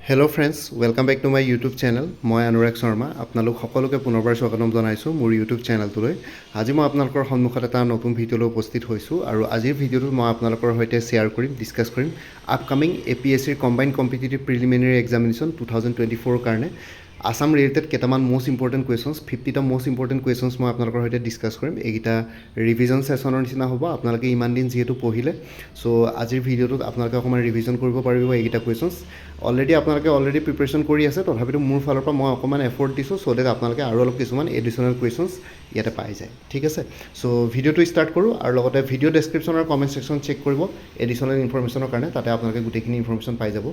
Hello' friends, welcome back to my YouTube channel. মই অনুৰাগ শৰ্মা আপোনালোক সকলোকে পুনৰবাৰ স্বাগতম জনাইছোঁ মোৰ ইউটিউব চেনেলটোলৈ। আজি মই আপোনালোকৰ সন্মুখত এটা নতুন ভিডিঅ'লৈ উপস্থিত হৈছোঁ আৰু আজিৰ ভিডিঅ'টোত মই আপোনালোকৰ সৈতে শ্বেয়াৰ কৰিম, ডিছকাছ কৰিম আপকামিং APSCৰ কম্বাইণ্ড কম্পিটিটিভ প্ৰিলিমিনেৰী এক্সামিনেশ্যন 2024ৰ কাৰণে আসাম ৰিলেটেড কেইটামান মষ্ট ইম্পৰ্টেণ্ট কুৱেশ্যনছ 50টা মষ্ট ইম্পৰ্টেণ্ট কুৱেশ্যনছ মই আপোনালোকৰ সৈতে ডিছকাছ কৰিম। এইকেইটা ৰিভিজন ছেশ্যনৰ নিচিনা হ'ব। আপোনালোকে ইমান দিন যিহেতু পঢ়িলে, চ' আজিৰ ভিডিঅ'টোত আপোনালোকে অকণমান ৰিভিজন কৰিব পাৰিব এইকেইটা কুৱেশ্যনছ। অলৰেডি প্ৰিপাৰেশ্যন কৰি আছে, তথাপিতো মোৰ ফালৰ পৰা মই অকণমান এফৰ্ট দিছোঁ চ' ডেট আপোনালোকে আৰু অলপ কিছুমান এডিশ্যনেল কুৱেশ্যনছ ইয়াতে পাই যায়। ঠিক আছে, চ' ভিডিঅ'টো ষ্টাৰ্ট কৰোঁ আৰু লগতে ভিডিঅ' ডেছক্ৰিপশ্যন আৰু কমেণ্ট ছেকশ্যন চেক কৰিব এডিশ্যনেল ইনফৰমেশ্যনৰ কাৰণে, তাতে আপোনালোকে গোটেইখিনি ইনফৰমেশ্যন পাই যাব।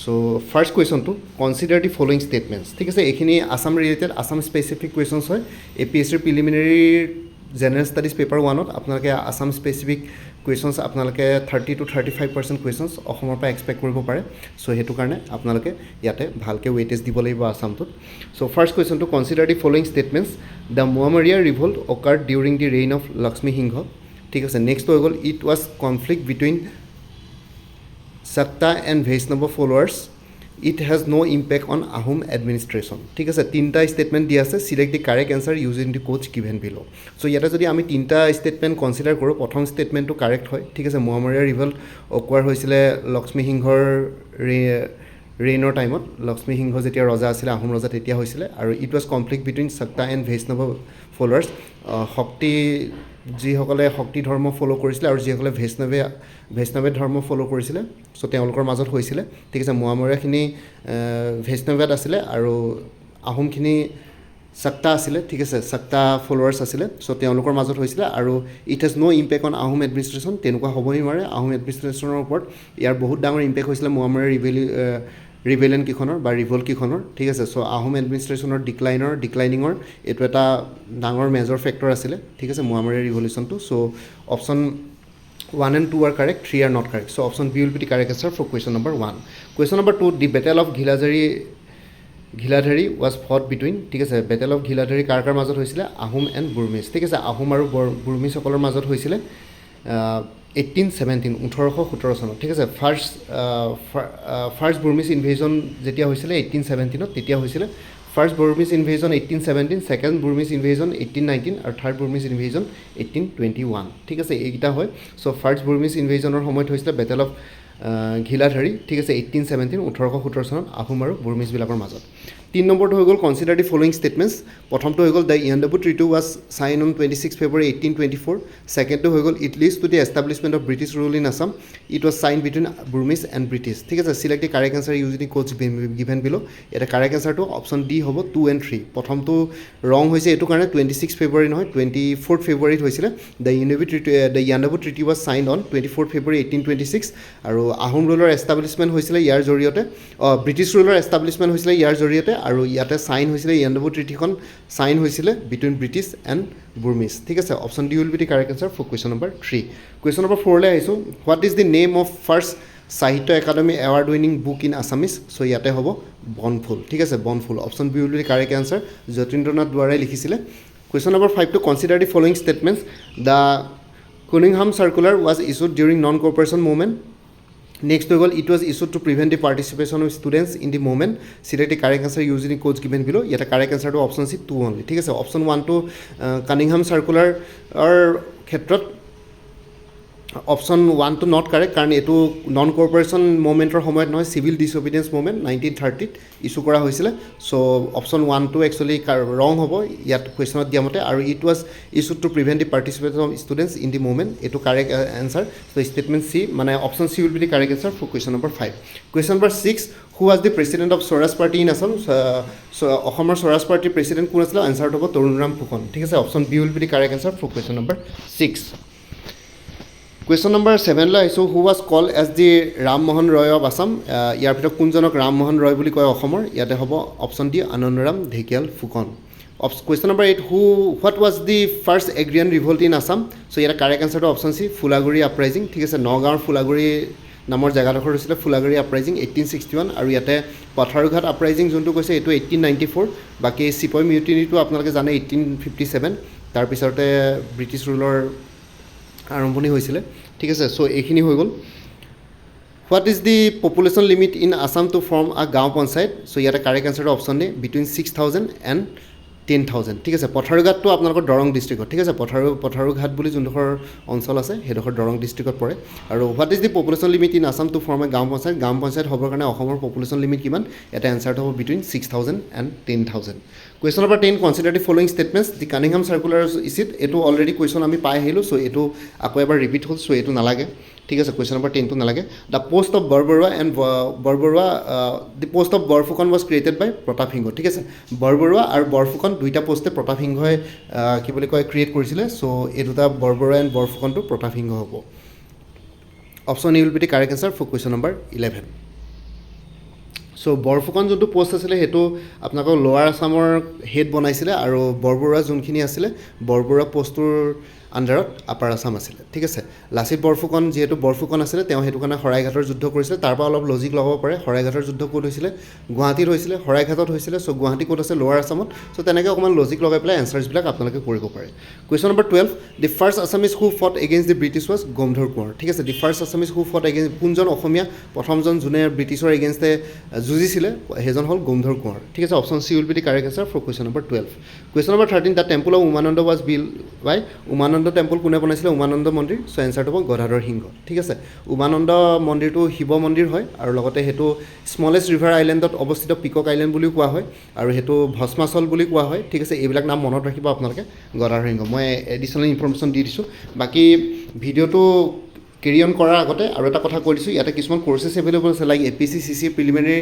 চ' ফাৰ্ষ্ট কুৱেশ্যনটো কনচিডাৰ দি ফলোয়িং ষ্টেটমেণ্টছ। ঠিক আছে, এইখিনি Assam related Assam specific questions হয়। APSCৰ প্ৰিলিমিনেৰীৰ জেনেৰেল ষ্টাডিজ পেপাৰ 1ত আপোনালোকে আসাম স্পেচিফিক কুৱেশ্যনছ আপোনালোকে 30 to 35% কুৱেশ্যনছ অসমৰ পৰা এক্সপেক্ট কৰিব পাৰে। চ' সেইটো কাৰণে আপোনালোকে ইয়াতে ভালকৈ ৱেইটেজ দিব লাগিব আসামটোত। চ' ফাৰ্ষ্ট কুৱেশ্যনটো consider the following statements. The Moamoria revolt occurred during the reign of Lakshmi Singha. ঠিক আছে, নেক্সট হৈ গ'ল it was conflict between Sakta and Vaishnava followers. It has no impact on Ahom administration. ঠিক আছে, তিনিটা ষ্টেটমেণ্ট দিয়া আছে। Select the correct answer using the codes given below'. So' ইয়াতে যদি আমি তিনিটা ষ্টেটমেণ্ট কনচিডাৰ কৰোঁ, প্ৰথম ষ্টেটমেণ্টটো কাৰেক্ট হয়। ঠিক আছে, মোৱামৰীয়া ৰিভল্ট অকুৱাৰ হৈছিলে লক্ষ্মী সিংহৰ ৰেইনৰ টাইমত। লক্ষ্মী সিংহ যেতিয়া ৰজা আছিলে, আহোম ৰজা তেতিয়া হৈছিলে। আৰু it was conflict between Sakta and Vaishnava followers. যিসকলে শক্তি ধৰ্ম ফ'ল' কৰিছিলে আৰু যিসকলে বৈষ্ণৱে ধৰ্ম ফ'ল' কৰিছিলে, চ' তেওঁলোকৰ মাজত হৈছিলে। ঠিক আছে, মোৱামৰীয়াখিনি বৈষ্ণৱত আছিলে আৰু আহোমখিনি Sakta আছিলে। ঠিক আছে, Sakta ফলোৱাৰ্ছ আছিলে, চ' তেওঁলোকৰ মাজত হৈছিলে। আৰু it has no' impact on Ahom administration, তেনেকুৱা হ'বই নোৱাৰে। আহোম এডমিনিষ্ট্ৰেশ্যনৰ ওপৰত ইয়াৰ বহুত ডাঙৰ ইম্পেক্ট হৈছিলে মোৱামৰীয়া ৰিবেলিয়ন কেইখনৰ বা ৰিভল্ট কেইখনৰ। ঠিক আছে, চ' আহোম এডমিনিষ্ট্ৰেশ্যনৰ ডিক্লাইনিঙৰ এইটো এটা ডাঙৰ মেজৰ ফেক্টৰ আছিলে। ঠিক আছে, মোৱামৰীয়া ৰিভলিউশ্যনটো। চ' option 1 and 2 are correct, 3 are not correct. So option B will be the correct answer for question number 1. Question number 2, the Battle of Ghiladhari was fought between, ঠিক আছে, Battle of Ghiladhari কাৰ মাজত হৈছিলে? Ahom and Burmese. ঠিক আছে, আহোম আৰু বুৰমিজসকলৰ মাজত হৈছিলে 1817 1817 চনত। ঠিক আছে, ফাৰ্ষ্ট বুৰমিজ ইনভেজন যেতিয়া হৈছিলে 1817ত, তেতিয়া হৈছিলে ফাৰ্ষ্ট বুৰমিজ ইনভেজন 1817, ছেকেণ্ড বুৰমিজ ইনভেজন 1819 আৰু থাৰ্ড বুৰমিজ ইনভেজন 1821। ঠিক আছে, এইকেইটা হয়। চ' ফাৰ্ষ্ট বুৰমিজ ইনভেজনৰ সময়ত হৈছিলে বেটেল অফ ঘিলাধাৰী। ঠিক আছে, 1817 1817 চনত আহোম আৰু বুৰমিজবিলাকৰ মাজত। 3 নম্বৰটো হৈ গ'ল কনচিডাৰ দি ফলোয়িং ষ্টেটমেণ্টছ। প্ৰথমটো হৈ গ'ল the Yandabo treaty was sign on 26 February 1824। ছেকেণ্ডটো হৈ গ'ল it leads to the establishment of British rule in Assam. It was sign between Burmese and British. ঠিক আছে, select the correct answer using the codes given below'. ইয়াতে correct এনচাৰটো option D হ'ব 2 and 3। প্ৰথমটো ৰং হৈছে, এইটো কাৰণে 26 February নহয়, 24 February হৈছিলে। The Yandabo treaty was sign on 24 February 1826। আৰু আহোম ৰুলৰ এষ্টাব্লিছমেণ্ট হৈছিলে ইয়াৰ জৰিয়তে, ব্ৰিটিছ ৰুলৰ এষ্টাব্লিছমেণ্ট হৈছিলে ইয়াৰ জৰিয়তে। আৰু ইয়াতে চাইন হৈছিলে, ইয়াণ্ডাবু ট্ৰিটিখন চাইন হৈছিলে বিটুইন ব্ৰিটিছ এণ্ড বুৰমিজ। ঠিক আছে, option D will be the correct answer for question number 3। Question number 4লৈ আহিছোঁ। What is the name of first Sahitya Akademi award winning book in Assamese? So' ইয়াতে হ'ব বনফুল। ঠিক আছে, Banphul. Option B will be the correct answer, Jatindranath দুৱৰাই লিখিছিলে। Question number 5টো consider the following statements. The Cunningham circular was ইছুড during non cooperation movement. Next হৈ গ'ল it was issued to prevent the participation of students in the movement. Select the correct answer using the codes given below'. ইয়াতে correct এনচাৰটো option C 2 only. ঠিক আছে, option 1টো Cunningham চাৰ্কুলাৰৰ ক্ষেত্ৰত option 1টো not correct, কাৰণ এইটো non corporation মুভমেণ্টৰ সময়ত নহয়, civil disobedience movement 1930ত issue কৰা হৈছিলে। চ' অপশ্যন 1টো একচুৱেলি ৰং হ'ব ইয়াত কুৱেশ্যনত দিয়া মতে। আৰু it was issued to prevent the participation of students in the movement, এইটো correct answer. So' statement C মানে option C will be the correct answer for question number 5। Question number 6, who was the president of Swaraj party in Assam? অসমৰ স্বৰাজ পাৰ্টিৰ president কোন আছিলে? এনচাৰটো হ'ব তৰুণৰাম ফুকন। ঠিক আছে, option B will be the correct answer for question number 6। Question number 7লৈ আহিছোঁ। Who was call as the Rammohan Roy of Assam? ইয়াৰ ভিতৰত কোনজনক ৰামমোহন ৰয় বুলি কয় অসমৰ? ইয়াতে হ'ব option D Anandaram Dhekial Phukan. Question number 8, what was the first agrarian revolt in Assam? So' ইয়াতে কাৰেক্ট এনচাৰটো অপশ্যন চি ফুলাগুৰি আপৰাইজিং। ঠিক আছে, নগাঁৱৰ ফুলাগুৰি নামৰ জেগাডোখৰ হৈছিলে ফুলাগুৰি আপৰাইজিং 1861। আৰু ইয়াতে পথাৰুঘাট আপৰাইজিং যোনটো কৈছে এইটো 1894। বাকী চিপই মিউটিনিটো আপোনালোকে জানে 1857। তাৰপিছতে ব্ৰিটিছ ৰুলৰ আৰম্ভণি হৈছিলে। ঠিক আছে, চ' এইখিনি হৈ গ'ল। What is the population limit in Assam to form a gaon panchayat so' ইয়াতে কাৰেক্ট এনচাৰটো অপশ্যন ডি বিটুইন 6,000 এণ্ড 10,000 ঠিক আছে পথাৰুঘাটটো আপোনালোকৰ দৰং ডিষ্ট্ৰিক্টত ঠিক আছে পথাৰুঘাট বুলি যোনডোখৰ অঞ্চল আছে সেইডোখৰ দৰং ডিষ্ট্ৰিক্টত পৰে আৰু what is the population limit in Assam to form a gaon panchayat হ'বৰ কাৰণে অসমৰ পপুলেশ্যন লিমিট কিমান এটা এনচাৰটো হ'ব between 6,000 and 10,000 question number 10 consider the following statements the Cunningham circular issued এইটো অলৰেডি কুৱেশ্যন আমি পাই আহিলোঁ চ' এইটো আকৌ এবাৰ ৰিপিট হ'ল চ' এইটো নালাগে ঠিক আছে কুৱেশ্যন নম্বৰ 10টো নালাগে the post of Borbarua and the post of Borphukan was created by Pratap Singha ঠিক আছে বৰবৰুৱা আৰু বৰফুকন দুইটা পোষ্টে প্ৰতাপ সিংহই কি বুলি কয় ক্ৰিয়েট কৰিছিলে চ' এই দুটা বৰবৰুৱা এণ্ড বৰফুকনটো প্ৰতাপ সিংহ হ'ব option E will be the correct answer for question number 11 so' Borphukan যোনটো পষ্ট আছিলে সেইটো আপোনালোকৰ লোৱাৰ আছামৰ হেড বনাইছিলে আৰু বৰবৰুৱা যোনখিনি আছিলে বৰবৰুৱা পষ্টটোৰ আণ্ডাৰত আপাৰ আছাম আছিলে ঠিক আছে লাচিত বৰফুকন যিহেতু বৰফুকন আছিলে তেওঁ সেইটো কাৰণে শৰাইঘাটৰ যুদ্ধ কৰিছিলে তাৰ পৰা অলপ লজিক লগাব পাৰে শৰাইঘাটৰ যুদ্ধ ক'ত হৈছিলে গুৱাহাটীত হৈছিলে শৰাইঘাটত হৈছিলে চ' গুৱাহাটী ক'ত আছে লোৱাৰ আছামত চ' তেনেকৈ অকণমান লজিক লগাই পেলাই এনচাৰ্ছবিলাক আপোনালোকে কৰিব পাৰে question number 12 the first Assamese who fought against the British was Gomdhar Konwar ঠিক আছে the first Assamese who fought against কোনজন অসমীয়া প্ৰথমজন যোনে ব্ৰিটিছৰ এগেইনষ্টে যুঁজিছিলে সেইজন হ'ল গমধৰ কোঁৱৰ ঠিক আছে option C will be the correct answer for question number 12 question number 13 the temple of Umananda was build by Umananda temple কোনে বনাইছিলে উমানন্দ মন্দিৰ চ' এনচাৰটো হ'ব গদাধৰ সিংহ ঠিক আছে উমানন্দ মন্দিৰটো শিৱ মন্দিৰ হয় আৰু লগতে সেইটো স্মলেষ্ট ৰিভাৰ আইলেণ্ডত অৱস্থিত পিকক আইলেণ্ড বুলিও কোৱা হয় আৰু সেইটো ভস্মাচল বুলি কোৱা হয় ঠিক আছে এইবিলাক নাম মনত ৰাখিব আপোনালোকে গদাধৰ সিংহ মই এডিশ্যনেল ইনফৰ্মেশ্যন দি দিছোঁ বাকী ভিডিঅ'টো কেৰি অন কৰাৰ আগতে আৰু এটা কথা কৈ দিছোঁ ইয়াতে কিছুমান কোৰ্চেছ এভেইলেবল আছে লাইক APSC প্ৰিলিমিনাৰী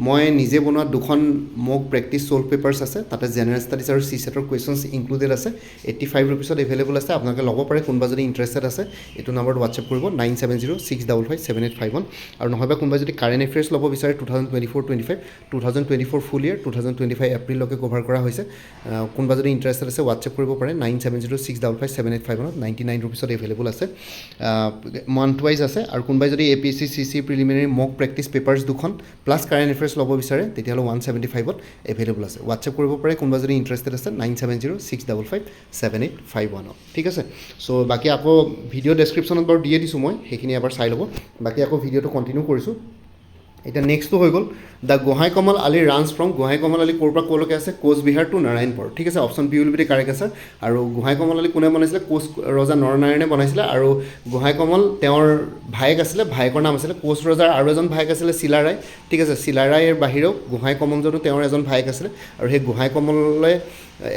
মই নিজে বনোৱা দুখন মক প্ৰেক্টিছ ছ'ল্ভ পেপাৰ্ছ আছে তাতে জেনেৰেল ষ্টাডিজ আৰু CSETৰ কুৱেশ্যনছ ইনক্লুডেড আছে 85 ৰুপিছত এভেইলেবল আছে আপোনালোকে ল'ব পাৰে কোনোবা যদি ইণ্টাৰেষ্টেড আছে এইটো নম্বৰত হোৱাটছএপ কৰিব 9706557851 আৰু নহ'বা কোনোবা যদি কাৰেণ্ট এফেয়াৰ্ছ ল'ব বিচাৰে 2024-25 ফুল ইয়েৰ 2025 এপ্ৰিললৈকে কভাৰ কৰা হৈছে কোনোবা যদি ইণ্টাৰেষ্টেড আছে হোৱাটছএপ কৰিব পাৰে 9706557851 99 ৰুপিছত এভেইলেবল আছে মান্থ ৱাইজ আছে আৰু কোনোবাই যদি APSC প্ৰিলিমিনাৰী মক প্ৰেক্টিছ পেপাৰ্ছ দুখন প্লাছ কাৰেণ্ট এফেয়াৰ্ছ ল'ব বিচাৰে তেতিয়াহ'লে 175ত এভেইলেবল আছে হোৱাটছএপ কৰিব পাৰে কোনোবা যদি ইণ্টাৰেষ্টেড আছে 9706557851 ঠিক আছে চ' বাকী আকৌ ভিডিঅ' ডেছক্ৰিপশ্যনত বাৰু দিয়ে দিছোঁ মই সেইখিনি এবাৰ চাই ল'ব বাকী আকৌ ভিডিঅ'টো কণ্টিনিউ কৰিছোঁ এতিয়া নেক্সটটো হৈ গ'ল the Gohain Kamal Ali runs from Gohain Kamal Ali ক'ৰ পৰা ক'লৈকে আছে কোচবিহাৰ টু নাৰায়ণপুৰ ঠিক আছে option B will be the correct আছে আৰু গোহাঁই কমল আলি কোনে বনাইছিলে কোচ ৰজা নৰনাৰায়ণে বনাইছিলে আৰু গোহাঁই কমল তেওঁৰ ভায়েক আছিলে ভায়েকৰ নাম আছিলে কোচ ৰজাৰ আৰু এজন ভায়েক আছিলে চিলাৰায় ঠিক আছে চিলাৰায়ৰ বাহিৰেও গোহাঁই কমলজনো তেওঁৰ এজন ভায়েক আছিলে আৰু সেই গোহাঁই কমললৈ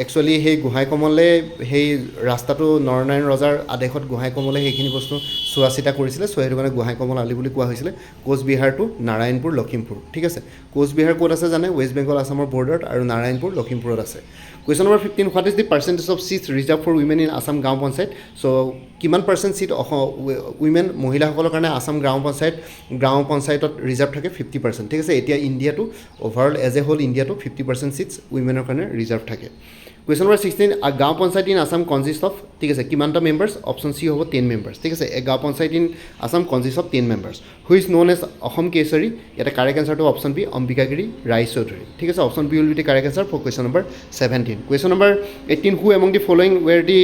একচুৱেলি সেই গোহাঁই কমলে সেই ৰাস্তাটো নৰনাৰায়ণ ৰজাৰ আদেশত গোহাঁই কমলে সেইখিনি বস্তু চোৱা চিতা কৰিছিলে চ' সেইটো কাৰণে গোহাঁই কমল আলি বুলি কোৱা হৈছিলে কোচবিহাৰ টু নাৰায়ণপুৰ লখিমপুৰ ঠিক আছে কোচবিহাৰ ক'ত আছে জানে ৱেষ্ট বেংগল আছামৰ বৰ্ডাৰত আৰু নাৰায়ণপুৰ লখিমপুৰত আছে question number 15 what is the percentage of seats reserve for women in Assam gaon panchayat চ' কিমান পাৰ্চেণ্ট চিট উইমেন মহিলাসকলৰ কাৰণে আছাম গাঁও পঞ্চায়তত ৰিজাৰ্ভ থাকে 50% ঠিক আছে এতিয়া ইণ্ডিয়াটো অভাৰঅল এজ এ হোল ইণ্ডিয়াটো 50% চিটছ উইমেনৰ কাৰণে ৰিজাৰ্ভ থাকে কুৱেশ্যন নম্বৰ 16 গাঁও panchayat in Assam consist of ঠিক আছে কিমানটা মেম্বাৰ্ছ অপশ্যন চি হ'ব 10 মেম্বাৰ্ছ ঠিক আছে gaon panchayat in Assam consist of 10 members who is known as Asom Keshari ইয়াতে কাৰেক্ট এনচাৰটো অপশ্যন বি অম্বিকাগিৰি ৰায়চৌধুৰী ঠিক আছে option B will be the correct answer for question number 17 question number 18 who among the following were the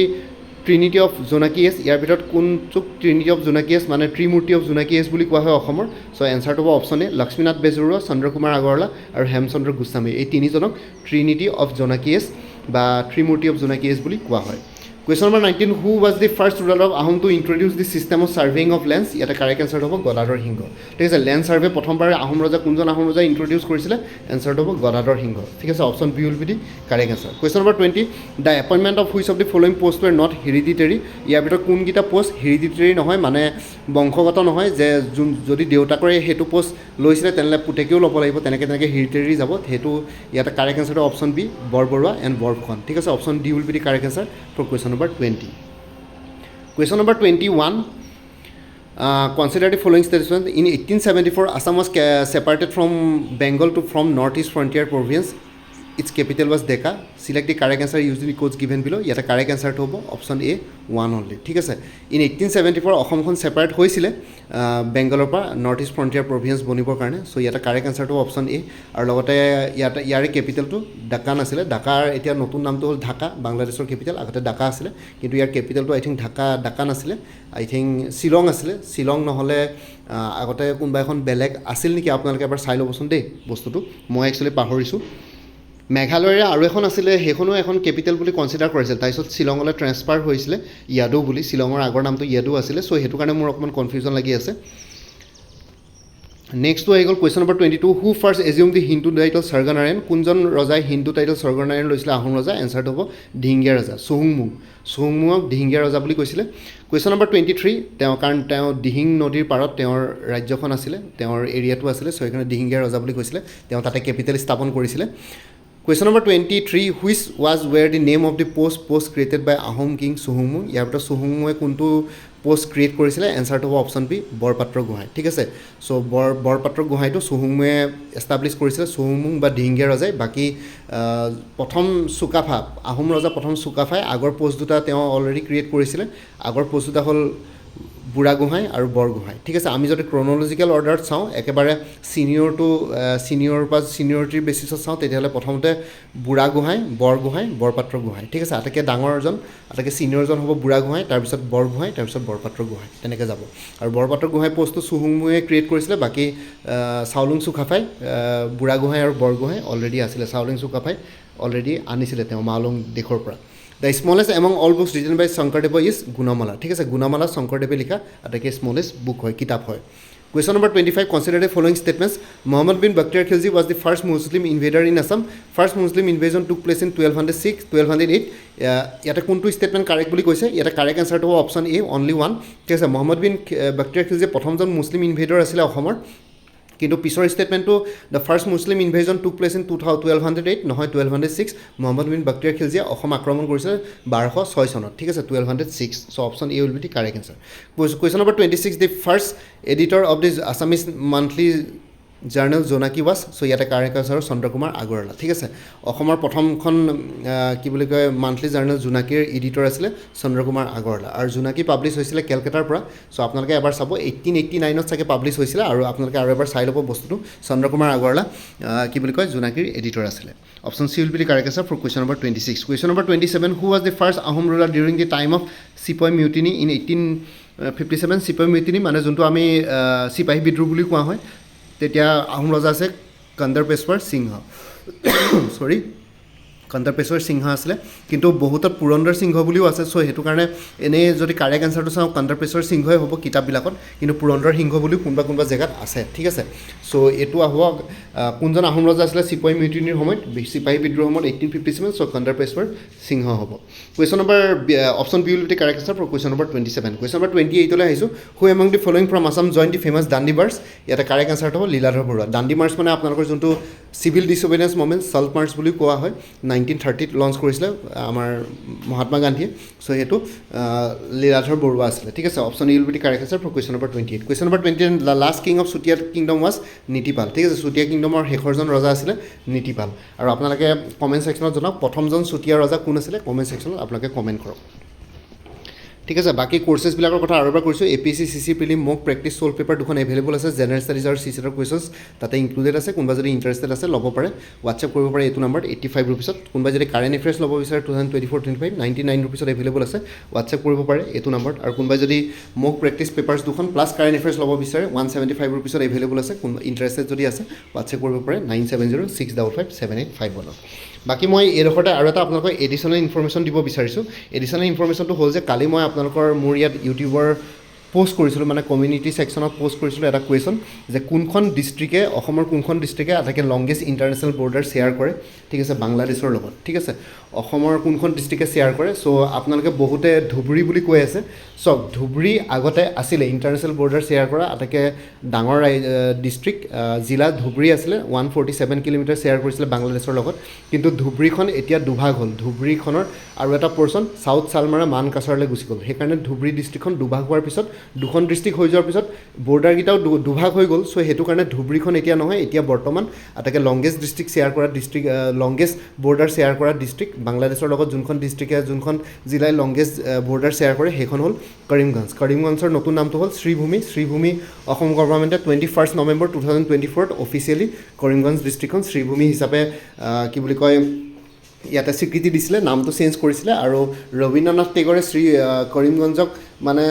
trinity of Jonaki as ইয়াৰ ভিতৰত কোনটোক trinity of Jonaki as মানে ত্ৰিমূৰ্তি of Jonaki S বুলি কোৱা হয় অসমৰ চ' এনচাৰটো হ'ব অপশ্যন এ লক্ষ্মীনাথ বেজবৰুৱা চন্দ্ৰকুমাৰ আগৰৱালা আৰু হেমচন্দ্ৰ গোস্বামী এই তিনিজনক ট্ৰিনিটি অফ জোনাকী এছ বা ত্ৰিমূৰ্তি অফ জোনাকী এছ বুলি কোৱা হয় question number 19 who was the first ruler of Ahom to introduce the system of surveying of lands ইয়াতে কাৰেক্ট এনচাৰটো হ'ব গদাধৰ সিংহ ঠিক আছে লেণ্ড ছাৰ্ভে প্ৰথমবাৰ আহোম ৰজা কোনজন আহোম ৰজাই ইন্ট্ৰডিউচ কৰিছিলে এনচাৰটো হ'ব গদাধৰ সিংহ ঠিক আছে option B will be the correct answer question number 20 the appointment of which of the following post were not hereditary ইয়াৰ ভিতৰত কোনকেইটা পোষ্ট হেৰিডিটেৰী নহয় মানে বংশগত নহয় যে যদি দেউতাকৰে সেইটো পোষ্ট লৈছিলে তেনেহ'লে পুতেকেও ল'ব লাগিব তেনেকৈ হেৰিডিটেৰী যাব সেইটো ইয়াতে কাৰেক্ট এনচাৰটো option B Borbarua and Borphukan ঠিক আছে option D will be the correct answer for question number 20 Question number 21. Consider the following statements. In 1874, Assam was separated from Bengal from northeast frontier province. its capital was Dhaka. Select the correct answer using the codes given below. ইয়াতে correct answer to হ'ব option A 1 only. ঠিক আছে in 1874 অসমখন separate হৈছিলে বেংগলৰ পৰা north east frontier province বনিবৰ কাৰণে so ইয়াতে correct answer to option A আৰু লগতে ইয়াৰে কেপিটেলটো ঢাকা আছিলে ঢাকাৰ এতিয়া নতুন নামটো হ'ল ঢাকা বাংলাদেশৰ কেপিটেল আগতে ঢাকা আছিলে কিন্তু ইয়াৰ কেপিটেলটো আই থিংক ঢাকা নাছিলে আই থিংক শিলং আছিলে শিলং নহ'লে আগতে কোনোবা এখন বেলেগ আছিল নেকি আপোনালোকে এবাৰ চাই ল'বচোন দেই বস্তুটো মই একচুৱেলি পাহৰিছোঁ মেঘালয়ৰে আৰু এখন আছিলে সেইখনো এখন কেপিটেল বুলি কনচিডাৰ কৰিছিল তাৰপিছত শিলঙলৈ ট্ৰেন্সফাৰ হৈছিলে ইয়াদো বুলি শিলঙৰ আগৰ নামটো ইয়াদো আছিলে সো সেইটো কাৰণে মোৰ অকণমান কনফিউজন লাগি আছে নেক্সটটো আহি গ'ল কুৱেশ্যন নম্বৰ 22 হু ফাৰ্ষ্ট এজিউম দি হিন্দু টাইটেল স্বৰ্গনাৰায়ণ কোনজন ৰজাই হিন্দু টাইটেল স্বৰ্গনাৰায়ণ লৈছিলে আহোম ৰজা এনচাৰটো হ'ব দিহিঙীয়া ৰজা চুহুংমুঙক দিহিঙীয়া ৰজা বুলি কৈছিলে কুৱেশ্যন নম্বৰ 23 কাৰণ তেওঁ দিহিং নদীৰ পাৰত তেওঁৰ ৰাজ্যখন আছিলে তেওঁৰ এৰিয়াটো আছিলে সো সেইকাৰণে দিহিঙীয়া ৰজা বুলি কৈছিলে তেওঁ তাতে কেপিটেল স্থাপন কৰিছিলে Question number 23, which was where the name of the post created by Ahom King Suhungmung? ইয়াৰ ভিতৰত সুহুংমুঙে কোনটো পোষ্ট ক্ৰিয়েট কৰিছিলে এনচাৰটো হ'ব অপশ্যন বি বৰপাত্ৰ গোহাঁই ঠিক আছে সো বৰপাত্ৰ গোহাঁইটো সুহুংমুঙে এষ্টাব্লিছ কৰিছিলে সুহুংমুং বা দিহিঙীয়া ৰজাই বাকী প্ৰথম চুকাফা আহোম ৰজা প্ৰথম চুকাফাই আগৰ পোষ্ট দুটা তেওঁ অলৰেডি ক্ৰিয়েট কৰিছিলে আগৰ পোষ্ট দুটা হ'ল বুঢ়া গোহাঁই আৰু বৰ গোহাঁই ঠিক আছে আমি যদি ক্ৰনলজিকেল অৰ্ডাৰত চাওঁ একেবাৰে ছিনিয়ৰ বা ছিনিয়ৰিটিৰ বেচিছত চাওঁ তেতিয়াহ'লে প্ৰথমতে বুঢ়া গোহাঁই বৰপাত্ৰ গোহাঁই ঠিক আছে আটাইতকৈ ডাঙৰজন আটাইতকৈ ছিনিয়ৰজন হ'ব বুঢ়া গোহাঁই তাৰপিছত বৰ গোহাঁই তাৰপিছত বৰপাত্ৰ গোহাঁই তেনেকৈ যাব আৰু বৰপাত্ৰ গোহাঁই পোষ্টটো চুহুংমুঙে ক্ৰিয়েট কৰিছিলে বাকী চাওলুং চুকাফাই বুঢ়া গোহাঁই আৰু বৰ গোহাঁই অলৰেডি আছিলে চাওলুং চুকাফাই অলৰেডি আনিছিলে তেওঁ মাওলুং দেশৰ পৰা The smallest among all books written by Shankardeva is Gunamala. ঠিক আছে Gunamala Shankardeva লিখা আটাইতকৈ স্মলেষ্ট বুক হয় কিতাপ হয় Question number 25 consider the following statements Muhammad bin Bakhtiar Khilji was the first Muslim invader in Assam first Muslim invasion took place in 1206 1208 ইয়াতে কোনটো statement correct বুলি কৈছে ইয়াতে correct answer টো option A only one ঠিক আছে Muhammad bin Bakhtiar Khilji প্ৰথমজন মুছলিম invader আছিল অসমৰ কিন্তু পিছৰ ষ্টেটমেণ্টটো the first Muslim invasion took place in 1208 নহয় 1206 মহম্মদ বিন বাখতিয়াৰ খিলজিয়ে অসম আক্ৰমণ কৰিছিল 1206 চনত ঠিক আছে 1206 so option A will be the correct answer question number 26 the first editor of the Assamese monthly journal Jonaki was so ইয়াতে কাৰেক্ট আনসাৰ চন্দ্ৰকুমাৰ আগৰৱালা ঠিক আছে অসমৰ প্ৰথমখন কি বুলি কয় মান্থলি জাৰ্নেল জোনাকীৰ এডিটৰ আছিলে চন্দ্ৰকুমাৰ আগৰৱালা আৰু জোনাকী পাব্লিছ হৈছিলে কেলকাতাৰ পৰা সো আপোনালোকে এবাৰ চাব 1889 ত চাগে পাব্লিছ হৈছিলে আৰু আপোনালোকে আৰু এবাৰ চাই ল'ব বস্তুটো চন্দ্ৰকুমাৰ আগৰৱালা কি বুলি কয় জোনাকীৰ এডিটৰ আছিলে option C will be the correct answer for question number 26 question number 27 who was the first Ahom ruler during the time of sepoy mutiny in 1857 sepoy mutiny মানে যোনটো আমি চিপাহী বিদ্ৰোহ বুলি কোৱা হয় তেতিয়া আহোম ৰজা আছে কন্দৰপেশ্বৰ সিংহ সৰি কন্দৰপেশ্বৰ সিংহ আছিলে কিন্তু বহুতত পুৰন্দৰ সিংহ বুলিও আছে সো সেইটো কাৰণে এনেই যদি কাৰেক্ট এনচাৰটো চাওঁ কন্দৰপেশ্বৰ সিংহই হ'ব কিতাপবিলাকত কিন্তু পুৰন্দৰ সিংহ বুলিও কোনোবা জেগাত আছে ঠিক আছে সো এইটো হ'ব কোনজন আহোম ৰজা আছিলে চিপাহী মিউটিনিৰ সময়ত চিপাহী বিদ্ৰোহৰ সময়ত 1857 সো কন্দৰপেশ্বৰ সিংহ হ'ব question number option B will be the correct answer for question number 27 question number 28 লৈ আহিছোঁ who among the following from Assam join the famous Dandi march ইয়াতে কাৰেক্ট এনচাৰটো হ'ব লীলাধৰ বৰুৱা দাণ্ডি মাৰ্চ মানে আপোনালোকৰ যোনটো civil disobedience movement salt march বুলি কোৱা হয় 1930 লঞ্চ কৰিছিলে আমাৰ মহাত্মা গান্ধীয়ে সো সেইটো লীলাধৰ বৰুৱা আছিলে ঠিক আছে option will be the correct answer for question number 28 question number 29 the last king of Chutiya kingdom was Nitipal ঠিক আছে চুতীয়া কিংডমৰ শেষৰজন ৰজা আছিলে নীতিপাল আৰু আপোনালোকে কমেণ্ট ছেকশ্যনত জনাওক প্ৰথমজন চুতীয়া ৰজা কোন আছিলে কমেণ্ট ছেকশ্যনত আপোনালোকে কমেণ্ট কৰক ঠিক আছে বাকি কোৰ্চেছবিলাকৰ কথা আৰু এবাৰ কৈছোঁ এপিএছচি চিচি প্ৰিলিম মক প্ৰেক্টিছ ছল্ভ পেপাৰ দুখন এভেইলেবল আছে জেনেৰেল ষ্টাডিজ আৰু চিচেটৰ কুৱেশ্যনছ তাতে ইনক্লুডেড আছে কোনোবা যদি ইণ্টাৰেষ্টেড আছে ল'ব পাৰে হোৱাটছএপ কৰিব পাৰে এইটো নাম্বাৰত 85 ৰুপিছত কোনোবা যদি কাৰেণ্ট এফেয়াৰ্ছ ল'ব বিচাৰে 2024-25 99 ৰুপিছত এভেইলেবল আছে হোৱাটছএপ কৰিব পাৰে এইটো নাম্বাৰত আৰু কোনোবাই যদি মক প্ৰেক্টিছ পেপাৰ্ছ দুখন প্লাছ কাৰেণ্ট এফেয়াৰ্ছ ল'ব বিচাৰে 175 ৰুপিছত এভেইলেবল আছে কোনোবা ইণ্টাৰেষ্টেড যদি আছে হোৱাটছএপ কৰিব পাৰে 9706557851 বাকি মই এইডোখৰতে আৰু এটা আপোনালোকক এডিশ্যনেল ইনফৰমেশ্যন দিব বিচাৰিছোঁ এডিশ্যনেল ইনফৰমেশ্যনটো হ'ল যে কালি মই আপোনালোকৰ মোৰ ইয়াত ইউটিউবৰ পোষ্ট কৰিছিলোঁ মানে কমিউনিটি ছেকশ্যনত পোষ্ট কৰিছিলোঁ এটা কুৱেশ্যন যে কোনখন ডিষ্ট্ৰিক্টে অসমৰ কোনখন ডিষ্ট্ৰিক্টে আটাইতকৈ লংগেষ্ট ইণ্টাৰনেশ্যনেল বৰ্ডাৰ শ্বেয়াৰ কৰে ঠিক আছে বাংলাদেশৰ লগত ঠিক আছে অসমৰ কোনখন ডিষ্ট্ৰিক্টে শ্বেয়াৰ কৰে সো আপোনালোকে বহুতে ধুবুৰী বুলি কৈ আছে চক ধুবুৰী আগতে আছিলে ইণ্টাৰনেশ্যনেল বৰ্ডাৰ শ্বেয়াৰ কৰা আটাইতকৈ ডাঙৰ ডিষ্ট্ৰিক্ট জিলা ধুবুৰী আছিলে 147 কিলোমিটাৰ শ্বেয়াৰ কৰিছিলে বাংলাদেশৰ লগত কিন্তু ধুবুৰীখন এতিয়া দুভাগ হ'ল ধুবুৰীখনৰ আৰু এটা পৰ্চন চাউথ চালমাৰা মান কাছাৰলৈ গুচি গ'ল সেইকাৰণে ধুবুৰী ডিষ্ট্ৰিক্টখন দুভাগ হোৱাৰ পিছত দুখন ডিষ্ট্ৰিক্ট হৈ যোৱাৰ পিছত বৰ্ডাৰকেইটাও দুভাগ হৈ গ'ল চ' সেইটো কাৰণে ধুবুৰীখন এতিয়া নহয় এতিয়া বৰ্তমান আটাইতকৈ লংগেষ্ট ডিষ্ট্ৰিক্ট শ্বেয়াৰ কৰা ডিষ্ট্ৰিক্ট লংগেষ্ট বৰ্ডাৰ শ্বেয়াৰ কৰা ডিষ্ট্ৰিক্ট বাংলাদেশৰ লগত যোনখন ডিষ্ট্ৰিক্টে যোনখন জিলাই লংগেষ্ট বৰ্ডাৰ শ্বেয়াৰ কৰে সেইখন হ'ল কৰিমগঞ্জৰ নতুন নামটো হ'ল শ্ৰীভূমি অসম গভৰ্ণমেণ্টে 21 নৱেম্বৰ 2024 অফিচিয়েলি কৰিমগঞ্জ ডিষ্ট্ৰিক্টখন শ্ৰীভূমি হিচাপে কি বুলি কয় ইয়াতে স্বীকৃতি দিছিলে নামটো চেঞ্জ কৰিছিলে আৰু ৰবীন্দ্ৰনাথ টেগৰে কৰিমগঞ্জক মানে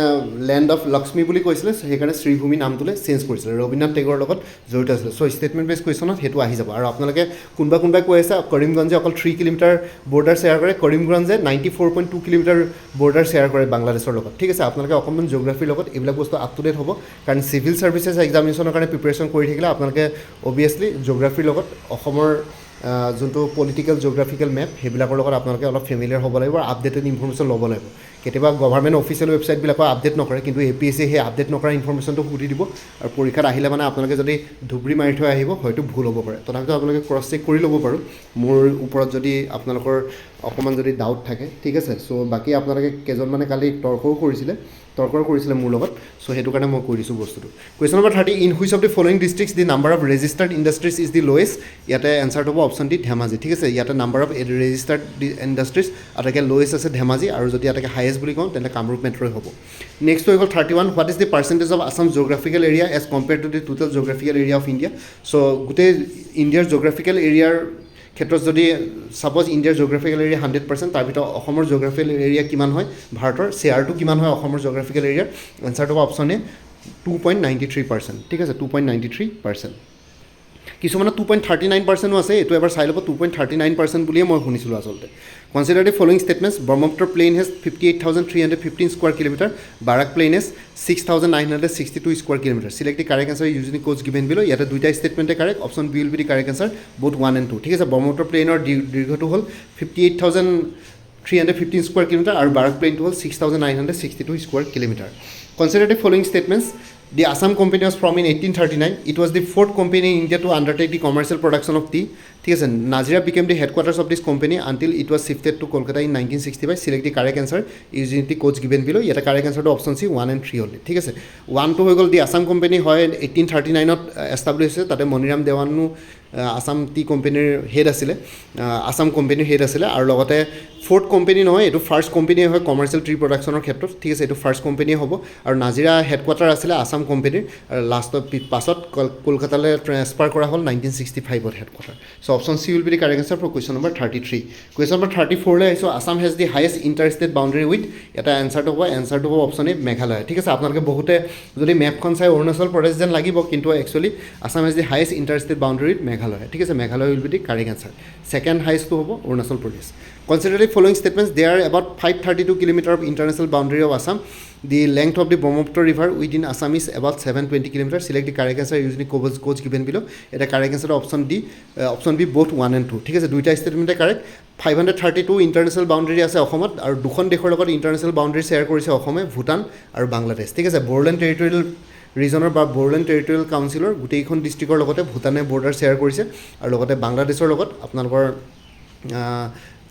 লেণ্ড অফ লক্ষ্মী বুলি কৈছিলে সেইকাৰণে শ্ৰীভূমি নামটোলৈ চেঞ্জ কৰিছিলে ৰবীন্দ্ৰনাথ টেগৰৰ লগত জড়িত আছিলে চ' ষ্টেটমেণ্ট বেছ কুৱেশ্যনত সেইটো আহি যাব আৰু আপোনালোকে কোনোবাই কৈ আছে কৰিমগঞ্জে অকল 3 কিলোমিটাৰ বৰ্ডাৰ শ্বেয়াৰ কৰে কৰিমগঞ্জে 94.2 কিলোমিটাৰ বৰ্ডাৰ শ্বেয়াৰ কৰে বাংলাদেশৰ লগত ঠিক আছে আপোনালোকে অকণমান জিঅ'গ্ৰাফীৰ লগত এইবিলাক বস্তু আপ টু ডেট হ'ব কাৰণ চিভিল ছাৰ্ভিচেছ এক্সামিনেশ্যনৰ কাৰণে প্ৰিপেৰেশ্যন কৰি থাকিলে আপোনালোকে অভিয়াছলি জিঅ'গ্ৰাফীৰ লগত অসমৰ যোনটো পলিটিকেল জিঅ'গ্ৰাফিকেল মেপ সেইবিলাকৰ লগত আপোনালোকে অলপ ফেমিলিয়াৰ হ'ব লাগিব আৰু আপডেটেড ইনফৰ্মেশ্যন ল'ব লাগিব কেতিয়াবা গভৰ্ণমেণ্ট অফিচিয়েল ৱেবছাইটবিলাকৰ আপডেট নকৰে কিন্তু APSC সেই আপডেট নকৰা ইনফৰ্মেশ্যনটো সুধি দিব আৰু পৰীক্ষাত আহিলে মানে আপোনালোকে যদি ধুবুৰী মাৰি থৈ আহিব হয়তো ভুল হ'ব পাৰে তথাপিতো আপোনালোকে ক্ৰছ চেক কৰি ল'ব পাৰোঁ মোৰ ওপৰত যদি আপোনালোকৰ অকণমান যদি ডাউট থাকে ঠিক আছে চ' বাকী আপোনালোকে কেইজনমানে কালি তৰ্কও কৰিছিলে মোৰ লগত চ' সেইটো কাৰণে মই কৈ দিছোঁ বস্তুটো question number 30 in which of the following districts the number of registered industries is the lowest ইয়াতে এনচাৰটো হ'ব অপশ্যন ডি ধেমাজি ঠিক আছে ইয়াতে নাম্বাৰ অফ ৰেজিষ্টাৰ্ড ইণ্ডাষ্ট্ৰিজ আটাইতকৈ লৱেষ্ট আছে ধেমাজি আৰু যদি আটাইতকৈ হায়েষ্ট বুলি কওঁ তেন্তে কামৰূপ মেট্ৰই হ'ব নেক্সট হৈ গ'ল 31 what is the percentage of Assam geographical area as compare to the total geographical area of India so' গোটেই ইণ্ডিয়াৰ জিঅ'গ্ৰাফিকেল এৰিয়াৰ ক্ষেত্ৰত যদি ছাপ'জ ইণ্ডিয়াৰ জিঅ'গ্ৰাফিকেল এৰিয়া 100% তাৰ ভিতৰত অসমৰ জিঅ'গ্ৰাফিকেল এৰিয়া কিমান হয় ভাৰতৰ শ্বেয়াৰটো কিমান হয় অসমৰ জিঅ'গ্ৰাফিকেল এৰিয়াৰ এনচাৰটো হ'ব অপশ্যন এ 2.93% ঠিক আছে 2.93% কিছুমানে 2.39%ও আছে এইটো এবাৰ চাই ল'ব 2.39% বুলিয়ে মই শুনিছিলোঁ আচলতে consider the following statements Brahmaputra plain has 58,315 square kilometre Barak plain has 6,962 square kilometre select the correct answer using codes given below ইয়াতে দুইটা ষ্টেটমেণ্টে correct option B will be the correct answer both 1 and 2 ঠিক আছে ব্ৰহ্মপুত্ৰ প্লেইনৰ দীৰ্ঘটো হ'ল 58,315 স্কোৱাৰ কিলোমিটাৰ আৰু Barack প্লেইনটো হ'ল 6,962 square kilometre consider the following statements The Assam Company was formed in 1839. It was the fourth company in India to undertake the commercial production of tea. ঠিক আছে Nazira became the headquarters of this company until it was shifted to Kolkata in 1965. Select the correct answer using the codes given below. ইয়াতে correct answer to option C 1 and 3 only. ঠিক আছে 1 to হৈ গ'ল the Assam Company হয় 1839ত establish হৈছে তাতে Maniram দেৱানো Assam T কোম্পানীৰ head আছিলে আছাম কোম্পানীৰ হেড আছিলে আৰু লগতে ফ'ৰ্থ কোম্পানী নহয় এইটো ফাৰ্ষ্ট কোম্পানীয়ে হয় কমাৰ্চিয়েল ট্ৰি প্ৰডাকশ্যনৰ ক্ষেত্ৰত ঠিক আছে এইটো ফাৰ্ষ্ট কোম্পানীয়ে হ'ব আৰু নাজিৰা হেডকোৱাৰ্টাৰ আছিলে আছাম কোম্পানীৰ আৰু লাষ্টত পাছত কলকাতালৈ ট্ৰেন্সফাৰ কৰা হ'ল 1965ত headquarter so' option C will be the correct answer for question number 33 question number 34 লৈ আহিছোঁ Assam has the highest inter state boundary with এটা এনচাৰটো হ'ব অপশ্যন এ মেঘালয় ঠিক আছে আপোনালোকে বহুতে যদি মেপখন চাই অৰুণাচল প্ৰদেশ যেন লাগিব কিন্তু actually Assam has the highest inter state boundary with Meghalaya ঠিক আছে Meghalaya will be the correct answer second হাইয়েষ্টটো হ'ব অৰুণাচল প্ৰদেশ Consider the following statements. There are about 532 kilometers of international boundary of Assam. The length of the Brahmaputra river within Assam is about 720 kilometers. Select the correct answer using the codes given below. এটা correct answer option D, option B both 1 and 2. ঠিক আছে দুইটা statement correct. 532 international boundary আছে অসমত আৰু দুখন দেশৰ লগত international boundary শ্বেয়াৰ কৰিছে অসমে ভূটান আৰু বাংলাদেশ ঠিক আছে বৰ্ডাৰ টেৰিটৰিয়েল ৰিজনৰ বা বড়োলেণ্ড টেৰিটৰিয়েল কাউন্সিলৰ গোটেইখন ডিষ্ট্ৰিক্টৰ লগতে ভূটানে বৰ্ডাৰ শ্বেয়াৰ কৰিছে আৰু লগতে বাংলাদেশৰ লগত আপোনালোকৰ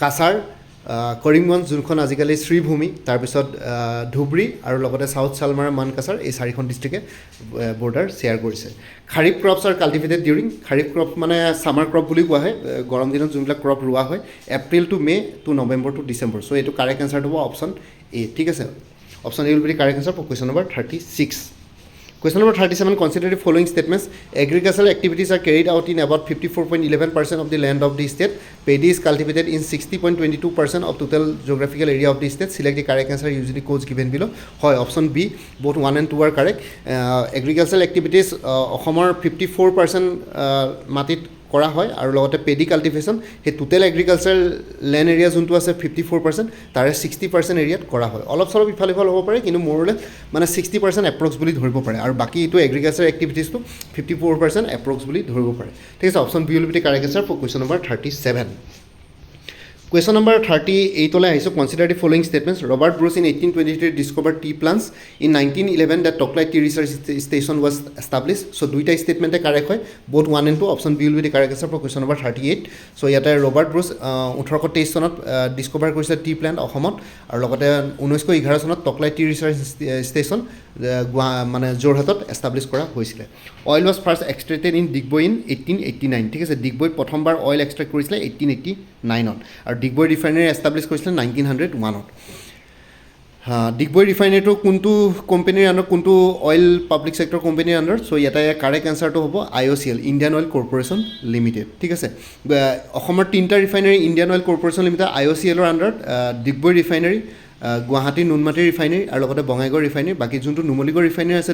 কাছাৰ কৰিমগঞ্জ যোনখন আজিকালি শ্ৰীভূমি তাৰপিছত ধুবুৰী আৰু লগতে চাউথ চালমাৰা মানকাছাৰ এই চাৰিখন ডিষ্ট্ৰিক্টে বৰ্ডাৰ শ্বেয়াৰ কৰিছে kharif crops are cultivated during kharif crop মানে ছামাৰ ক্ৰপ বুলি কোৱা হয় গৰম দিনত যোনবিলাক ক্ৰপ ৰোৱা হয় April to May to November to December so' এইটো কাৰেক্ট এনচাৰটো হ'ব অপশ্যন এ ঠিক আছে option A will be correct answer for question number 36 Question number 37, consider the following statements. Agricultural activities are carried out in about 54.11% of the land of the state. Paddy is cultivated in 60.22% of total geographical area of the state. Select the correct answer using the codes given below. Hoy, option B, both 1 and 2 are correct. Agricultural activities, Homer 54% matit কৰা হয় আৰু লগতে paddy cultivation সেই total agriculture land area যোনটো আছে 54% তাৰে 60% এৰিয়াত কৰা হয় অলপ চলপ ইফাল সিফাল হ'ব পাৰে কিন্তু মোৰলে মানে 60% এপ্ৰক্স বুলি ধৰিব পাৰে আৰু বাকী এইটো এগ্ৰিকালচাৰ এক্টিভিটিজটো 54% এপ্ৰক্স বুলি ধৰিব পাৰে ঠিক আছে option B will be the correct answer for question number 37 Question number 38 ole aiso. Consider the following statements. Robert Bruce in 1823 discovered tea plants. In 1911 the Toklai Tea Research Station was established. So duita statement correct hoy. Both 1 and 2 option B will be the correct answer for question number 38. So yata Robert Bruce 1823 sonot discover korise tea plant অসমত আৰু লগতে 1911 sonot Toklai Tea Research Station মানে জোৰহাটত establish কৰা হৈছিল oil was first extracted in Digboi in 1889 ঠিক আছে ডিগবৈত প্ৰথমবাৰ oil extract কৰিছিলে 1889ত আৰু ডিগবৈ ৰিফাইনাৰী এষ্টাব্লিছ কৰিছিলে 1901ত ডিগবৈ ৰিফাইনাৰীটো কোনটো কোম্পানীৰ আন্ডাৰ কোনটো অয়েল পাব্লিক সেক্টৰ কোম্পানীৰ আন্ডাৰ সো এটা কাৰেক্ট আনসাৰটো হ'ব IOCL Indian oil corporation limited ঠিক আছে অসমৰ তিনটা refinery Indian oil corporation limited IOCL ৰ আন্ডাৰত ডিগবৈ ৰিফাইনাৰী গুৱাহাটী নুনমাটি ৰিফাইনাৰী আৰু লগতে বঙাইগাঁও ৰিফাইনাৰী বাকি যোনটো নুমলীগড় ৰিফাইনাৰী আছে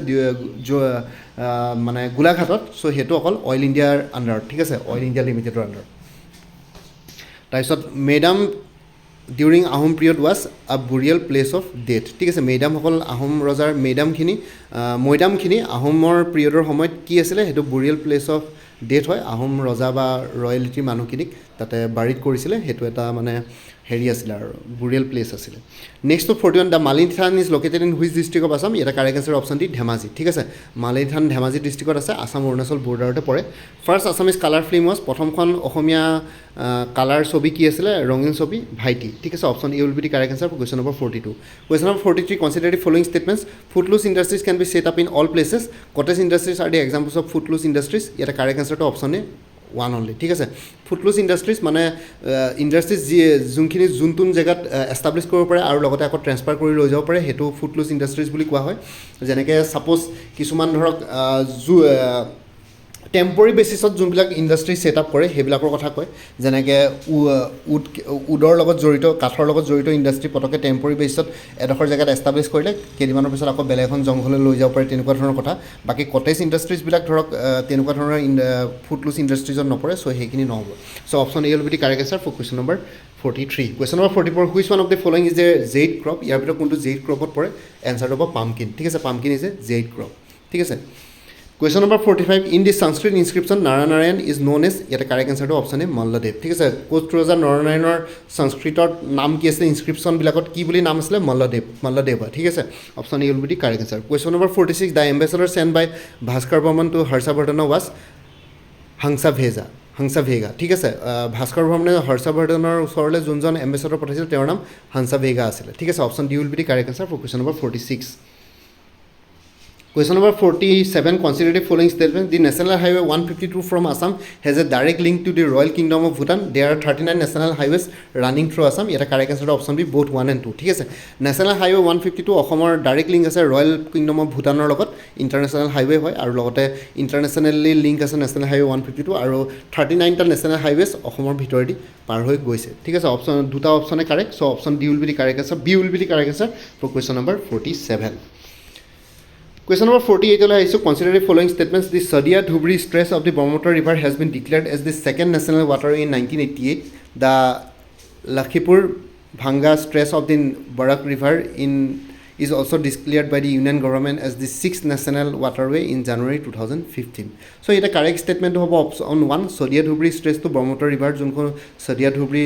মানে গোলাঘাটত সো হেতু অকল অয়েল ইণ্ডিয়াৰ আন্ডাৰত ঠিক আছে অয়েল ইণ্ডিয়া লিমিটেডৰ আন্ডাৰত তাৰপিছত madam during Ahom period was a burial place of death ঠিক আছে মেডাম সকল আহোম ৰজাৰ মেডামখিনি মৈদামখিনি আহোমৰ পিৰিয়ডৰ সময়ত কি আছিলে হেতু বুৰিয়েল প্লেস অফ ডেথ হয় আহোম ৰজা বা ৰয়েলিটি মানুহখিনিক তাতে বাৰিত কৰিছিলে হেতু এটা মানে হেৰি আছিল আৰু বুৰিয়েল প্লেস আছিল next to 41 the Malithan is located in which district of Assam এটা correct answer option D Dhemaji ঠিক আছে মালিথান ধেমাজি ডিস্ট্ৰিক্টত আছে আসাম অৰুণাচল বৰ্ডাৰতে পৰে ফাৰ্স্ট আসামিজ কালাৰ ফিল্ম ওয়াজ প্ৰথমখন অসমীয়া কালাৰ ছবি কি আছিলে ৰঙীন ছবি ভাইটি ঠিক আছে option A will be the correct answer for question number 42 question number 43 consider the following statements footloose industries can be set up in all places cottage industries are the examples of footloose industries এটা correct আনসাৰটো option A one only ঠিক আছে ফুটলুজ ইন্ডাষ্ট্ৰিজ মানে ইন্ডাষ্ট্ৰিজ যোনখিনি যোনটোন জেগাত establish কৰিব পাৰে আৰু লগতে আকৌ ট্ৰেন্সফাৰ কৰি লৈ যাব পাৰে হেতু ফুটলুজ ইন্ডাষ্ট্ৰিজ বুলি কোৱা হয় যেনেকৈ সাপোজ কিছুমান ধৰক টেম্পৰী বেচিছত যোনবিলাক ইন্ডাষ্ট্ৰি সেট আপ কৰে সেইবিলাকৰ কথা কয় যেনেকৈ উডৰ লগত জড়িত কাঠৰ লগত জড়িত ইন্ডাষ্ট্ৰি পটকে টেম্পৰী বেচিছত এডোখৰ জেগাত এষ্টাব্লিছ কৰিলে কেইদিনমানৰ পিছত আকৌ বেলেগ এখন জংঘললৈ লৈ যাব পাৰে তেনেকুৱা ধৰণৰ কথা বাকি কটেজ ইন্ডাষ্ট্ৰিজবিলাক ধৰক তেনেকুৱা ধৰণৰ ফুটলুজ ইন্ডাষ্ট্ৰিজত নপৰে সো সেইখিনি নহ'ব so option A will be the correct answer for question number 43 question number 44 which one of the following is a zaid crop ইয়াৰ ভিতৰত কোনটো জেইড ক্ৰপত পৰে এনসাৰটো হ'ব পামকিন ঠিক আছে pumpkin is a zaid crop ঠিক আছে Question number 45 in the Sanskrit inscription Naranayan is known as yet a correct answer to option A Malladev ঠিক আছে কোচ ৰজা নৰনাৰায়ণৰ সংস্কৃতৰ নাম কি আছে ইনস্ক্ৰিপশন বিলাকত কি বুলি নাম আছিল মাল্লাদেৱ ঠিক আছে option A will be the correct answer Question number 46 the ambassador sent by Bhaskar Varman to Harshavardhana was Hansa Vega ঠিক আছে ভাস্কৰ বৰ্মনে হৰ্ষবৰ্ধনৰ ওচৰলৈ যোনজন এম্বেছাডৰ পঠাইছিল তেওঁৰ নাম হাংসা ভেগা আছিল ঠিক আছে option D will be the correct answer for question number 46 Question number 47 consider the following statement the national highway 152 from Assam has a direct link to the royal kingdom of Bhutan there are 39 national highways running through Assam eta correct answer option b both 1 and 2 ঠিক আছে national highway 152 অসমৰ direct link আছে royal kingdom of ভুটানৰ লগত international highway হয় আৰু লগতে ইন্টাৰনেশ্যনেলি link আছে national highway 152 আৰু 39 টা নেশ্যনেল হাইৱেজ অসমৰ ভিতৰেদি পাৰ হৈ গৈছে ঠিক আছে অপশ্যন দুটা অপশ্যনে correct so option D will be the correct answer B will be the correct answer for question number 47 Question number 48 ole aisu consider the following statements the Sadia Dhubri stretch of the Brahmaputra river has been declared as the second national waterway in 1988 the Lakhipur Bhanga stretch of the Barak river is also declared by the union government as the sixth national waterway in January 2015 so eta correct statement hobo option 1 Sadia Dhubri stretch to Brahmaputra river jonko Sadia Dhubri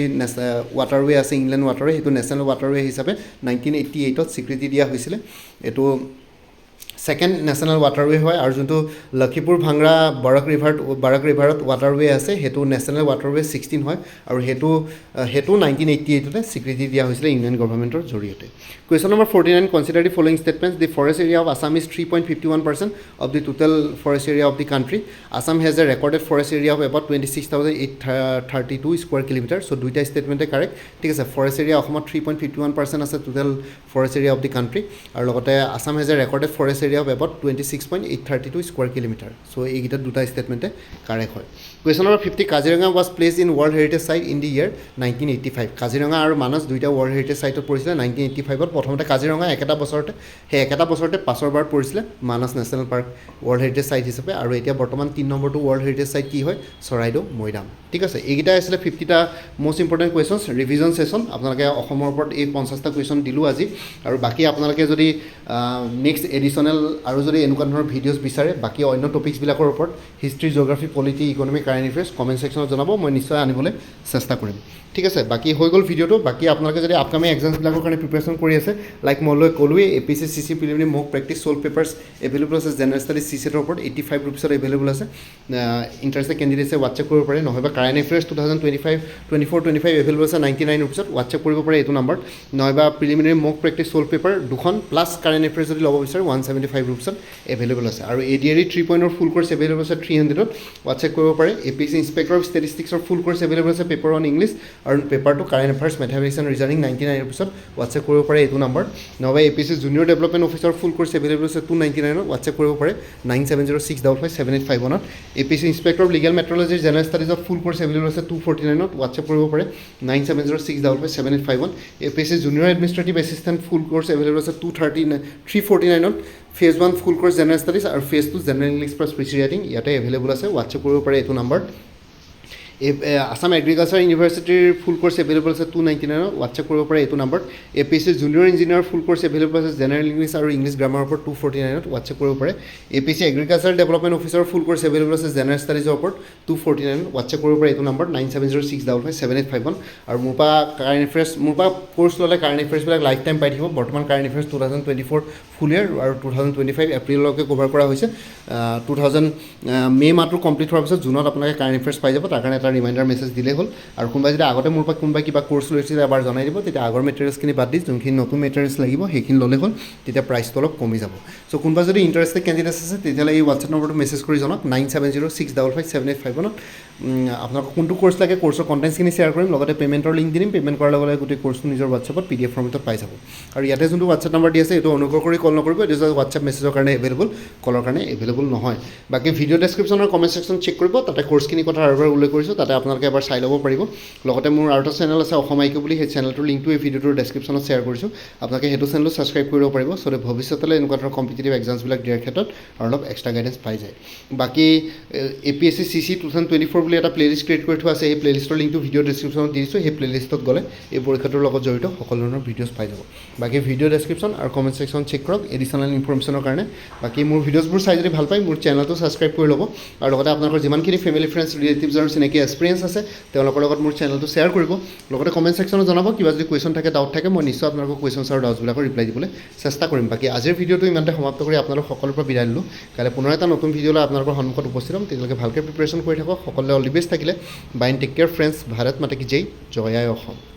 waterway ase inland waterway hetu national waterway hisabe 1988 ত স্বীকৃতি দিয়া হৈছিল এটো second national waterway হয় আর যোনটো Lakhipur bhangra Barack ৰিভাৰত ওয়াটাৰওয়ে আছে হেতু national ওয়াটাৰওয়ে 16 হয় আৰু হেতু 1988 তে স্বীকৃতি দিয়া হৈছিল ইউনিয়ন গভৰ্ণমেণ্টৰ জৰিয়তে question number 49 consider the following statements the forest area of Assam is 3.51% of the total forest area of the country Assam has a recorded forest area of about 26,832 square kilometre so দুইটা স্টেটমেন্টে কাৰেক্ট ঠিক আছে forest area অসমত 3.51% আছে total forest area of the country আৰু লগতে Assam has a recorded forest area of about 26.832 square kilometer so egita duta statement e correct hoy question number 50 Kaziranga was placed in world heritage site in the year 1985 Kaziranga aru Manas duita world heritage site ot porisile 1985 ot prothomote Kaziranga ekata bosorte he ekata bosorte pasor bar porisile Manas national park world heritage site hisabe aru etia bortoman 3 number to world heritage site ki hoy Soraido Moidam ঠিক আছে egita asile 50 ta most important questions revision session আপোনালোকে অসমৰ ওপৰত এই 50 টা question দিলু আজি আৰু বাকি আপোনালোকে যদি নেক্সট এডিশনাল চেনেল আৰু যদি এনেকুৱা ধৰণৰ ভিডিঅ'জ বিচাৰে বাকী অন্য টপিকছবিলাকৰ ওপৰত history geography polity economy current affairs comment ছেকশ্যনত জনাব মই নিশ্চয় আনিবলৈ চেষ্টা কৰিম ঠিক আছে বাকী হৈ গ'ল ভিডিঅ'টো বাকী আপোনালোকে যদি আপকামিং এক্সামছবিলাকৰ কাৰণে প্ৰিপেৰেশ্যন কৰি আছে লাইক মই ক'লোৱেই APSC CC প্ৰিলিমিনাৰী মক প্ৰেক্টিছ ছল্ভ পেপাৰ্ছ এভেইলেবল আছে জেনেৰেল ষ্টাডিজ CSETৰ ওপৰত 85 ৰুপিছত এভেইলেবল আছে ইণ্টাৰেষ্টেড কেণ্ডিডেটছে হোৱাটছএপ কৰিব পাৰে নহ'বা কাৰেণ্ট এফেয়াৰ্ছ 2024-25 এভেইলেবল আছে 99 ৰুপিছত হোৱাটছএপ কৰিব পাৰে এইটো নাম্বাৰত নহ'বা প্ৰিলিমিনাৰী মক প্ৰেক্টিছ ছল্ভ পেপাৰ দুখন প্লাছ কাৰেণ্ট এফেয়াৰ্ছ যদি ল'ব বিচাৰে 175 ৰুপিছত এভেইলেবল আছে আৰু ADRE 3.0 ফুল কোৰ্ছ এভেইলেবল আছে 300ত হোৱাটছএপ কৰিব পাৰে APSC ইনস্পেক্টৰ অফ ষ্টেটিষ্টিক্সৰ ফুল কোৰ্ছ এভেইলেবল আছে পেপাৰ অন ইংলিছ আৰু পেপাৰটো current affairs mathematics and reasoning 99 ৰুপিছত হোৱাটছএপ কৰিব পাৰে এইটো নাম্বাৰ নহ'বা APSC junior development officer full course available আছে 299ত হোৱাটছএপ কৰিব পাৰে 9706557851ত APSC ইনস্পেক্টৰ অফ লিগেল মেট্ৰলজিৰ জেনেৰেল ষ্টাডিজৰ ফুল কোৰ্ছ এভেইলেবল আছে 249ত হোৱাটছএপ কৰিব পাৰে 9706557851 APSC junior administrative assistant full course available আছে 349ত ফেজ 1 ফুল কোৰ্ছ জেনেৰেল ষ্টাডিজ আৰু phase 2 general English plus speech writing ইয়াতে এভেইলেবল আছে হোৱাটছএপ কৰিব পাৰে এইটো নাম্বাৰ আসাম এগ্ৰিকালচাৰ ইউনিভাৰ্চিটিৰ ফুল কোৰ্ছ এভেইলেবল আছে 299ত হোৱাটছএপ কৰিব পাৰে এইটো নাম্বাৰত APSC জুনিয়ৰ ইঞ্জিনিয়াৰ ফুল কোৰ্ছ এভেইলেবল আছে জেনেৰেল ইংলিছ আৰু ইংলিছ গ্ৰামাৰৰ ওপৰত 249ত হোৱাটছএপ কৰিব পাৰে APSC এগ্ৰিকালচাৰ ডেভেলপমেণ্ট অফিচাৰৰ ফুল কোৰ্ছ এভেইলেবল আছে জেনেৰেল ষ্টাডিজৰ ওপৰত 249ত হোৱাটছএপ কৰিব পাৰে এইটো নাম্বাৰ 9706557851 আৰু মোৰ পৰা কাৰেণ্ট এফেয়াৰ্ছ মোৰ পৰা কোৰ্ছ ল'লে কাৰেণ্ট এফেয়াৰ্ছবিলাক লাইফ টাইম পাই থাকিব বৰ্তমান কাৰেণ্ট এফেয়াৰ্ছ 2024 ফুল ইয়াৰ আৰু 2025 এপ্ৰিললৈকে কভাৰ কৰা হৈছে 2000 মে' মাহটো কমপ্লিট হোৱাৰ পিছত জুনত আপোনালোকে কাৰেণ্ট এফেয়াৰ্ছ পাই যাব তাৰ কাৰণে এটা ৰিমাইণ্ডাৰ মেছেজ দিলেই হ'ল আৰু কোনোবাই যদি আগতে মোৰ পৰা কোনোবাই কিবা কোৰ্ছ লৈছিলে এবাৰ জনাই দিব তেতিয়া আগৰ মেটেৰিয়েলছখিনি বাদ দি যোনখিনি নতুন মেটেৰিয়েলছ লাগিব সেইখিনি ল'লে হ'ল তেতিয়া প্ৰাইচটো অলপ কমি যাব চ' কোনোবা যদি ইণ্টাৰেষ্টেড কেণ্ডিডেটছ আছে তেতিয়াহ'লে এই হোৱাটছএপ নম্বৰটো মেছেজ কৰি জনাওক 9706557851ত আপোনালোকক কোনটো কোৰ্ছ লাগে কোৰ্ছৰ কণ্টেণ্টছখিনি শ্বেয়াৰ কৰিম লগতে পে'মেণ্টৰ লিংক দি দিম পে'মেণ্ট কৰাৰ লগে লগে গোটেই কোৰ্ছটো নিজৰ হোৱাটছএপত PDF ফৰ্মেটত পাই যাব আৰু ইয়াতে যোনটো হোৱাটছএপ নম্বৰ দি আছে এইটো অনুগ্ৰহ কৰি কল নকৰিব এইটো হোৱাটছএপ মেছেজৰ কাৰণে এভেইলেবল কলৰ কাৰণে এভেইলেবল নহয় বাকী ভিডিঅ' ডেছক্ৰিপশ্যনৰ কমেণ্ট ছেকশ্যন চেক কৰিব তাতে কোৰ্ছখিনি কথা আৰু এবাৰ উল্লেখ কৰিছোঁ তাতে আপোনালোকে এবাৰ চাই ল'ব পাৰিব লগতে মোৰ আৰু এটা চেনেল আছে অসম IQ বুলি সেই চেনেলটোৰ লিংকটো এই ভিডিঅ'টোৰ ডেছক্ৰিপশ্যনত শ্বেয়াৰ কৰিছোঁ আপোনালোকে সেইটো চেনেলো ছাবস্ক্ৰাইব কৰিব পাৰিব চ' ভৱিষ্যতলৈ এনেকুৱা ধৰণৰ কম্পিটিটিভ এক্সামছবিলাক দিয়াৰ ক্ষেত্ৰত আৰু অলপ এক্সট্ৰা গাইডেঞ্চ পাই যায় বাকী APSC CC 2024 বুলি এটা প্লেলিষ্ট ক্ৰিয়েট কৰি থোৱা আছে সেই প্লেলিষ্টৰ লিংকটো ভিডিঅ' ডেছক্ৰিপশ্যনত দি দিছোঁ সেই প্লেলিষ্টত গ'লে এই পৰীক্ষাটোৰ লগত জড়িত সকলো ধৰণৰ ভিডিঅ'জ পাই যাব বাকী ভিডিঅ' ডেছক্ৰিপশ্যন আৰু কমেণ্ট ছেকশ্যন চেক কৰক এডিশ্যনেল ইনফৰ্মেশ্যনৰ কাৰণে বাকী মোৰ ভিডিঅ'জবোৰ চাই যদি ভাল পায় মোৰ চেনেলটো ছাবস্ক্ৰাইব কৰি ল'ব আৰু লগতে আপোনালোকৰ যিমানখিনি ফেমিলি ফ্ৰেণ্ডছ ৰিলেটিভছ আৰু চিনাকি এক্সপিৰিয়েঞ্চ আছে তেওঁলোকৰ লগত মোৰ চেনেলটো শ্বেয়াৰ কৰিব লগতে কমেণ্ট ছেকশ্যনত জনাব কিবা যদি কুৱেশ্যন থাকে ডাউট থাকে মই নিশ্চয় আপোনালোকৰ কুৱেশ্যনছ আৰু ডাউটছবিলাকৰ ৰিপ্লাই দিবলৈ চেষ্টা কৰিম বাকী আজিৰ ভিডিঅ'টো ইমানতে সমাপ্ত কৰি আপোনালোক সকলোৰ পৰা বিদায় দিলোঁ কাইলৈ পুনৰ এটা নতুন ভিডিঅ' লৈ আপোনালোকৰ সন্মুখত উপস্থিত হ'ম তেতিয়ালৈকে ভালকৈ প্ৰিপেৰেশ্যন কৰি থাকক সকলোৱে অল দি বেষ্ট থাকিলে bye take care friends Bharat মাতা কি জয় জয় আই অসম